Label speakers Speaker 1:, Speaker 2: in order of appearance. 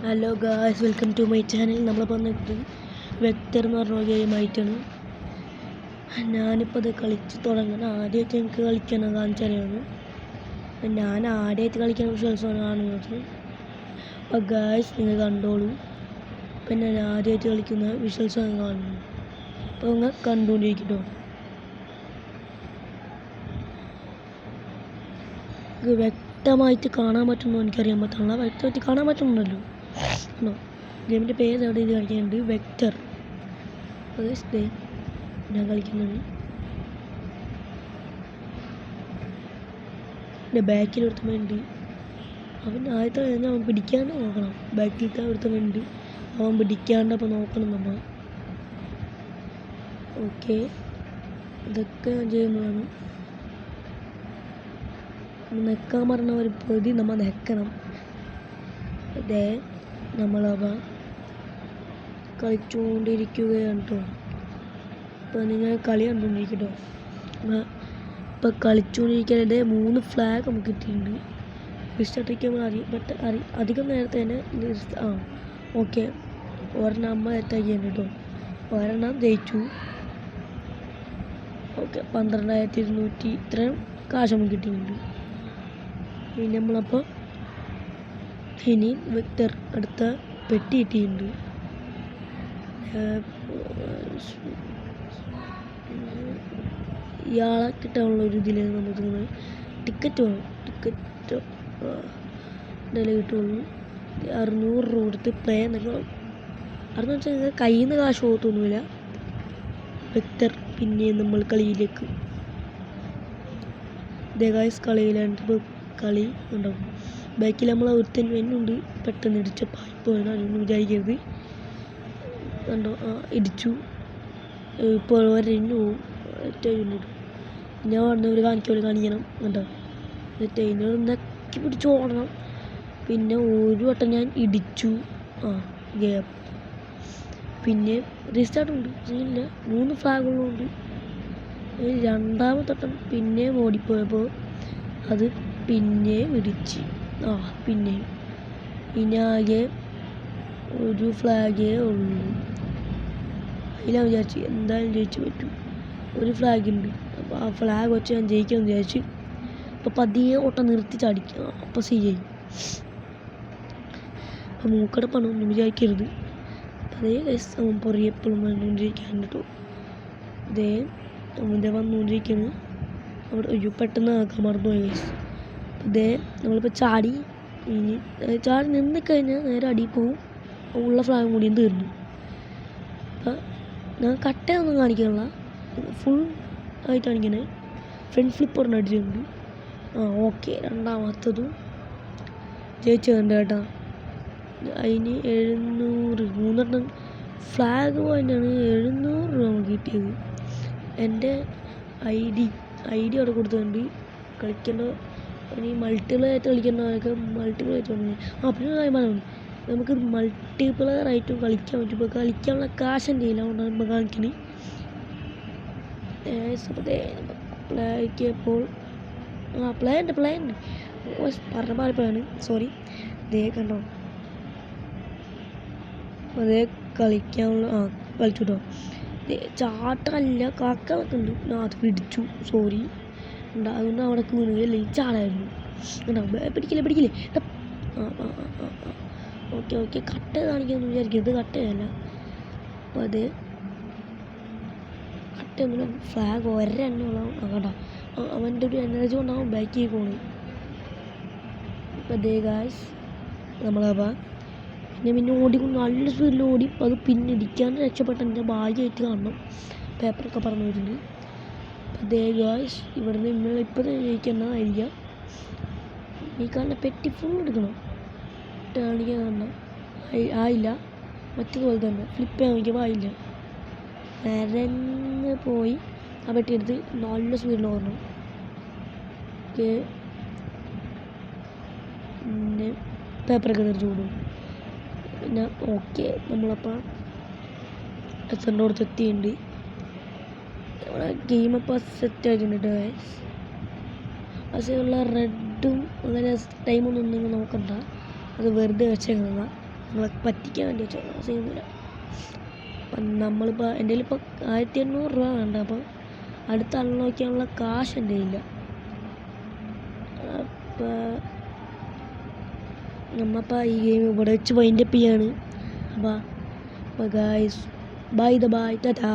Speaker 1: Hello guys, welcome to my channel. നമ്മളിപ്പോൾ വന്നിട്ട് vector എന്ന് പറഞ്ഞ ഗെയിമായിട്ടാണ്. ഞാനിപ്പോൾ ഇത് കളിച്ച് തുടങ്ങണം. ആദ്യമായിട്ട് എനിക്ക് കളിക്കണം കാണിച്ചറിയാവുന്നു. ഞാൻ ആദ്യമായിട്ട് കളിക്കുന്ന വിഷ്വൽസാണ് കാണുന്നത്. അപ്പോൾ ഗായ്സ് നിങ്ങൾ കണ്ടോളൂ. ഇപ്പം ഞാൻ ആദ്യമായിട്ട് കളിക്കുന്ന വിഷ്വൽസാണ് കാണുന്നത്. അപ്പോൾ നിങ്ങൾ കണ്ടുകൊണ്ടിരിക്കട്ടോ. വ്യക്തമായിട്ട് കാണാൻ പറ്റുമെന്നോ എനിക്കറിയാൻ പറ്റില്ല. വ്യക്തമായിട്ട് കാണാൻ പറ്റുന്നുണ്ടല്ലോ. ഗെയിമിൻ്റെ പേര് അവിടെ ഇത് കളിക്കുന്നുണ്ട്, വെക്ടർ. അതേ ഞാൻ കളിക്കുന്നത്. എൻ്റെ ബാക്കിൽ ഒരുത്തമുണ്ട്. അവൻ ആദ്യത്തെ കഴിഞ്ഞാൽ അവൻ പിടിക്കാണ്ട് നോക്കണം. ബാക്കിലത്തെ ഒരുത്തമുണ്ട്, അവൻ പിടിക്കാണ്ട് അപ്പോൾ നോക്കണം നമ്മൾ. ഓക്കെ, ഇതൊക്കെ ഞാൻ ചെയ്യുന്നതാണ്. നെക്കാൻ പറഞ്ഞ ഒരു പ്രതി നമ്മൾ നെക്കണം. അതെ, നമ്മളവ കളിച്ചുകൊണ്ടിരിക്കുകയാണ് കേട്ടോ. അപ്പോൾ നിങ്ങൾ കളി കണ്ടുകൊണ്ടിരിക്കട്ടോ. ഇപ്പോൾ കളിച്ചുകൊണ്ടിരിക്കാതെ 3 ഫ്ലാഗ് നമുക്ക് കിട്ടിയിട്ടുണ്ട്. റിസ്റ്റാർട്ടിരിക്കുമ്പോൾ അധികം നേരത്തെ തന്നെ ഓക്കെ. ഒരെണ്ണം അമ്മ സെറ്റാക്കിയാണ് കേട്ടോ. ഒരെണ്ണം ജയിച്ചു. ഓക്കെ, 12,200 ഇത്രയും കാശ് നമുക്ക് കിട്ടിയിട്ടുണ്ട്. ഇനി നമ്മളപ്പോൾ ഇനി വെക്ടർ അടുത്ത പെട്ടി കിട്ടിയിട്ടുണ്ട്. ഇയാളെ കിട്ടാനുള്ള ഒരു ഇതിലാണ് നമ്മൾ തോന്നുന്നത്. ടിക്കറ്റ് വേണം. ടിക്കറ്റ് എന്തായാലും കിട്ടുള്ളൂ. 600 രൂപ കൊടുത്ത് പ്ലേ എന്നൊക്കെ. അതെന്ന് വെച്ചാൽ കയ്യിൽ നിന്ന് കാശ് പോകത്തൊന്നുമില്ല. വെക്ടർ പിന്നെ നമ്മൾ കളിയിലേക്ക് ഗായ്സ് കളിയിലാണ്. കളി ഉണ്ടാവും. ബാക്കിൽ നമ്മൾ ഒരുത്തൻ വരുന്നുണ്ട്. പെട്ടെന്ന് ഇടിച്ച പായ്പോയാണ്, അതൊന്നും വിചാരിക്കരുത്. കണ്ടോ, ഇടിച്ചു. ഇപ്പോൾ വരഞ്ഞു പോവും. ഞാൻ പറഞ്ഞവർ കാണിക്കണം. കണ്ടോ, എന്നിട്ട് അതിനോട് നക്കി പിടിച്ച് ഓടണം. പിന്നെ ഒരു വട്ടം ഞാൻ ഇടിച്ചു. ഗ്യാപ്പ്. പിന്നെ റീസ്റ്റാർട്ടുണ്ട്. ഇല്ല, 3 ഫ്ലാഗുകളുണ്ട്. രണ്ടാമത്തെ വട്ടം പിന്നെയും ഓടിപ്പോയപ്പോൾ അത് പിന്നെയും ഇടിച്ച്. പിന്നെയും ഇനാകെ ഒരു ഫ്ലാഗേ ഉള്ളൂ. അതിലാണ് വിചാരിച്ചു എന്തായാലും ജയിച്ചു പറ്റും. ഒരു ഫ്ലാഗുണ്ട്. അപ്പോൾ ആ ഫ്ലാഗ് വെച്ച് ഞാൻ ജയിക്കാമെന്ന് വിചാരിച്ചു. അപ്പോൾ പതിയെ ഓട്ടം നിർത്തി ചാടിക്കുക. അപ്പോൾ ചെയ്യും. അപ്പോൾ മൂക്കടപ്പാണ്, ഒന്നും വിചാരിക്കരുത്. അതേ അവൻ പൊറിയെപ്പോഴും വന്നുകൊണ്ടിരിക്കാൻ കേട്ടോ. ഇതേ അവൻ്റെ വന്നുകൊണ്ടിരിക്കുകയാണ്. അവിടെ ഒരു പെട്ടെന്ന് ആക്കാൻ മറന്നുപോയി ഗൈസ്. ഇതേ നമ്മളിപ്പോൾ ചാടി നിന്നിക്കഴിഞ്ഞാൽ നേരെ അടിയിൽ പോവും. ഉള്ള ഫ്ലാഗും കൂടിയും തീർന്നു. അപ്പം ഞാൻ കട്ടയൊന്നും കാണിക്കാനുള്ള ഫുൾ ആയിട്ട് കാണിക്കണേ. ഫ്രണ്ട് ഫ്ലിപ്പ് ഒരെണ്ണം അടിച്ചിട്ടുണ്ട്. ഓക്കെ, രണ്ടാമത്തതും ജയിച്ചിട്ടുണ്ട് കേട്ടോ. അതിന് 700 3 ഫ്ലാഗ് പോയിൻ്റാണ് 700 രൂപ നമുക്ക് കിട്ടിയത്. എൻ്റെ ഐ ഡി അവിടെ കൊടുത്തിട്ടുണ്ട്. കളിക്കേണ്ട ഇനി മൾട്ടിപ്ലെയർ കളിക്കേണ്ടവരൊക്കെ മൾട്ടിപ്ലെയർ തോന്നുന്നു. പിന്നെ കാര്യമാണ്, നമുക്ക് മൾട്ടിപ്ലെയർ ആയിട്ടും കളിക്കാൻ പറ്റും. ഇപ്പോൾ കളിക്കാനുള്ള കാശ് എൻ്റെ കയ്യില്ല, അതുകൊണ്ടാണ് ഇപ്പോൾ കാണിക്കുന്നത്. പ്ലേയ്ക്കപ്പോൾ പ്ലേ ഉണ്ട് പറഞ്ഞ പാടിപ്പോഴാണ്, സോറി. ഇതേ കണ്ടോ, അതേ കളിക്കാനുള്ള കളിച്ചു കേട്ടോ. ചാട്ടമല്ല, കാക്കളൊക്കെ ഉണ്ട്. അത് പിടിച്ചു, സോറി. അതുകൊണ്ട് അവിടെ വീണുകയല്ലേ, ഈ ചാടായിരുന്നു. പിടിക്കില്ലേ. ഓക്കെ കട്ട കാണിക്കാമെന്ന് വിചാരിക്കരുത്. കട്ടയല്ല. അപ്പോൾ അത് കട്ടയൊന്നുമില്ല. ഫ്ലാഗ് ഒരെണ്ണമുള്ള കേട്ടോ. അവൻ്റെ ഒരു എനർജി കൊണ്ടാവും ബാക്കിൽ പോണത്. അപ്പോൾ അതേ ഗായ്സ് നമ്മളപ്പോൾ പിന്നെ ഓടിക്കൊണ്ട് നല്ല സ്പീഡിൽ ഓടി. അത് പിന്നെ ഇടിക്കാണ്ട് രക്ഷപ്പെട്ട എൻ്റെ ഭാഗ്യമായിട്ട് കാണണം. പേപ്പറൊക്കെ പറഞ്ഞു വരുന്നുണ്ട്. അതേ ഗായ്സ് ഇവിടുന്ന് ഇപ്പോൾ ജയിക്കേണ്ടതായിരിക്കാം. ഈ കാണുന്ന പെട്ടി ഫുൾ എടുക്കണം. കാണിക്കാൻ കാണണം. ആയില്ല. മറ്റേതുപോലെ തന്നെ ഫ്ലിപ്പ് ചെയ്യാൻ നോക്കിയപ്പോൾ ആയില്ല. നിരന്ന് പോയി ആ പെട്ടി എടുത്ത് നല്ല സ്പീഡിൽ ഓടണം. ഓക്കെ, പിന്നെ പേപ്പറൊക്കെ തെറിച്ച് കൊടുക്കും. പിന്നെ ഓക്കെ, നമ്മളപ്പോൾ എത്തേണ്ട അടുത്ത് എത്തിയിട്ടുണ്ട്. നമ്മുടെ ഗെയിമപ്പോൾ സെറ്റ് ആക്കിയിട്ടുണ്ട് ഗൈസ്. പക്ഷേയുള്ള റെഡും അങ്ങനെ ടൈമൊന്നും നിങ്ങൾ നോക്കണ്ട. അത് വെറുതെ വെച്ചേക്കുന്നതാണ്. നിങ്ങളെ പറ്റിക്കാൻ വേണ്ടി വെച്ചാൽ ചെയ്യുന്നില്ല. അപ്പം നമ്മളിപ്പോൾ എൻ്റെ കയ്യിലിപ്പോൾ 1800 രൂപ വേണ്ട. അപ്പോൾ അടുത്ത അൺലോക്ക് കാശ് എൻ്റെ കയ്യിലില്ല. അപ്പോൾ നമ്മപ്പോൾ ഈ ഗെയിം ഇവിടെ വെച്ച് വൈൻഡപ്പ് ചെയ്യാണ്. അപ്പോൾ ഗായ്സ് ബൈ ടാറ്റാ.